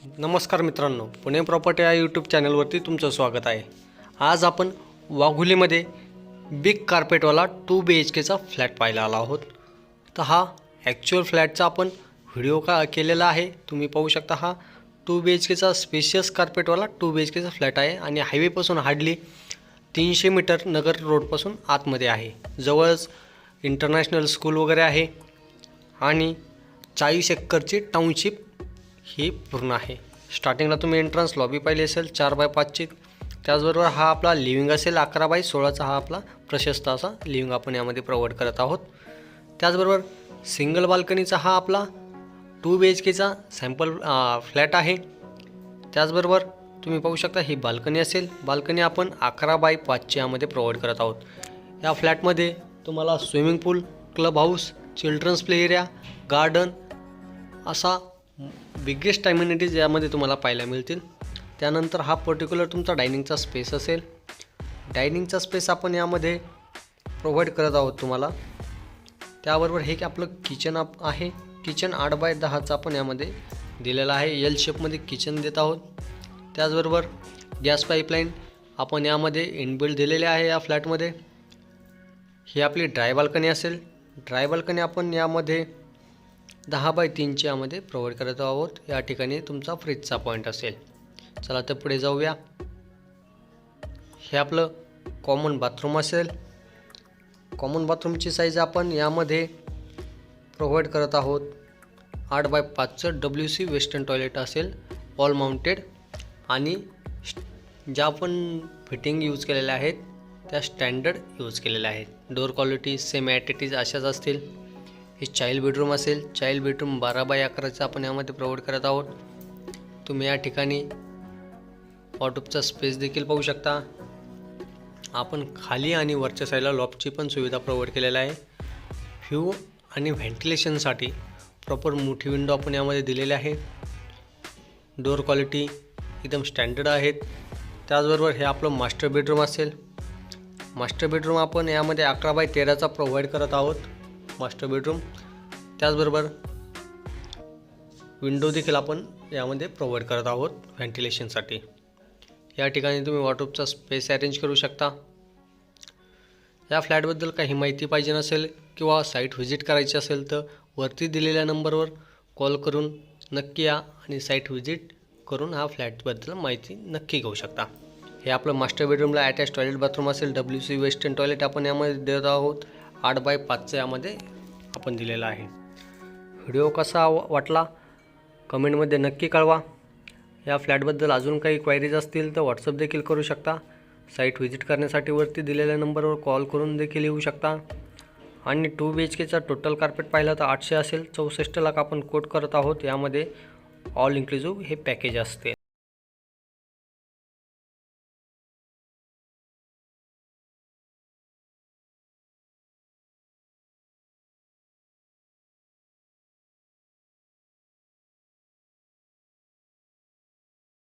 नमस्कार मित्रांनो, पुणे प्रॉपर्टी या यूट्यूब चॅनलवरती तुमचं स्वागत आहे। आज आपण वाघोलीमध्ये बिग कार्पेटवाला 2 BHKचा फ्लॅट पाहायला आलो आहोत। तर हा ॲक्च्युअल फ्लॅटचा आपण व्हिडिओ केलेला आहे। तुम्ही पाहू शकता हा 2 BHKचा स्पेशियस कार्पेटवाला 2 BHKचा फ्लॅट आहे आणि हायवेपासून हार्डली 300 मीटर नगर रोडपासून आतमध्ये आहे। जवळच इंटरनॅशनल स्कूल वगैरे आहे आणि 40 एकरची टाउनशिप ही पूर्ण आहे। स्टार्टिंगला तुम्ही एंट्रन्स लॉबी पाहिली असेल 4x5ची। त्याचबरोबर हा आपला लिव्हिंग असेल 11x16चा हा आपला प्रशस्त असा लिव्हिंग आपण यामध्ये प्रोव्हाइड करत आहोत। त्याचबरोबर सिंगल बाल्कनीचा हा आपला 2 BHKचा सॅम्पल फ्लॅट आहे। त्याचबरोबर तुम्ही पाहू शकता ही बाल्कनी असेल, बाल्कनी आपण 11x5 यामध्ये प्रोव्हाइड करत आहोत। या फ्लॅटमध्ये तुम्हाला swimming pool, club house, children's play area, garden असा बिगेस्ट अमेनिटीज यामध्ये तुम्हाला पाहायला मिळतील। त्यानंतर हा पर्टिक्युलर तुमचा डायनिंगचा स्पेस असेल। डायनिंगचा स्पेस आपण यामध्ये प्रोव्हाइड करत आहोत तुम्हाला। त्याबरोबर हे की आपलं किचन आहे, किचन 8x10चा आपण यामध्ये दिलेला आहे। एल शेपमध्ये किचन देत आहोत। त्याचबरोबर गॅस पाईपलाईन आपण यामध्ये इनबिल्ट दिलेले आहे या फ्लॅटमध्ये। ही आपली ड्राय बाल्कनी असेल, ड्राय बाल्कनी आपण यामध्ये 10x3 यामध्ये प्रोव्हाइड करत आहोत। या ठिकाणी तुमचा फ्रीजचा पॉईंट असेल। चला तर पुढे जाऊया। हे आपलं कॉमन बाथरूम असेल। कॉमन बाथरूमची साईज आपण यामध्ये प्रोव्हाइड करत आहोत 8x5चं WC वेस्टर्न टॉयलेट असेल, वॉल माउंटेड आणि ज्या आपण फिटिंग यूज केलेल्या आहेत त्या स्टँडर्ड यूज केलेल्या आहेत। Door quality same at it is अशाच असतील। हे चाइल्ड बेडरूम असेल, चाइल्ड बेडरूम 12x11चा आपण यामध्ये प्रोव्हाइड करत आहोत। तुम्ही या ठिकाणी वॉर्डरोबचा स्पेस देखील पाहू शकता। आपण खाली आणि वरच्या साईडला लॉफ्टची पण सुविधा प्रोव्हाइड केलेला आहे। व्ह्यू आणि व्हेंटिलेशनसाठी प्रॉपर मोठी विंडो आपण यामध्ये दिलेली आहे। डोअर क्वालिटी एकदम स्टँडर्ड आहेत। त्याचबरोबर हे आपलं मास्टर बेडरूम असेल। मास्टर बेडरूम आपण यामध्ये 11x13चा प्रोव्हाइड करत आहोत मास्टर बेडरूम। त्याचबरोबर विंडो देखील आपण यामध्ये प्रोव्हाइड करत आहोत व्हेंटिलेशनसाठी। या ठिकाणी तुम्ही वॉर्डरोबचा स्पेस अरेंज करू शकता। या फ्लॅटबद्दल काही माहिती पाहिजे नसेल किंवा साईट व्हिजिट करायची असेल तर वरती दिलेल्या नंबरवर कॉल करून नक्की या आणि साईट व्हिजिट करून हा फ्लॅटबद्दल माहिती नक्की घेऊ शकता। हे आपलं मास्टर बेडरूमला अटॅच टॉयलेट बाथरूम असेल, WC वेस्टर्न टॉयलेट आपण यामध्ये देत आहोत। 8x5चं यामध्ये आपण दिलेला आहे। व्हिडिओ कसा वाटला कमेंटमध्ये नक्की कळवा। या फ्लॅटबद्दल अजून काही क्वायरीज असतील तर व्हॉट्सअप देखील करू शकता। साईट व्हिजिट करण्यासाठी वरती दिलेल्या नंबरवर कॉल करून देखील येऊ शकता। आणि 2 BHKचा टोटल कार्पेट पाहिलं तर 800 असेल, 64 लाख आपण कोट करत आहोत। यामध्ये ऑल इन्क्लुझिव्ह हे पॅकेज असते।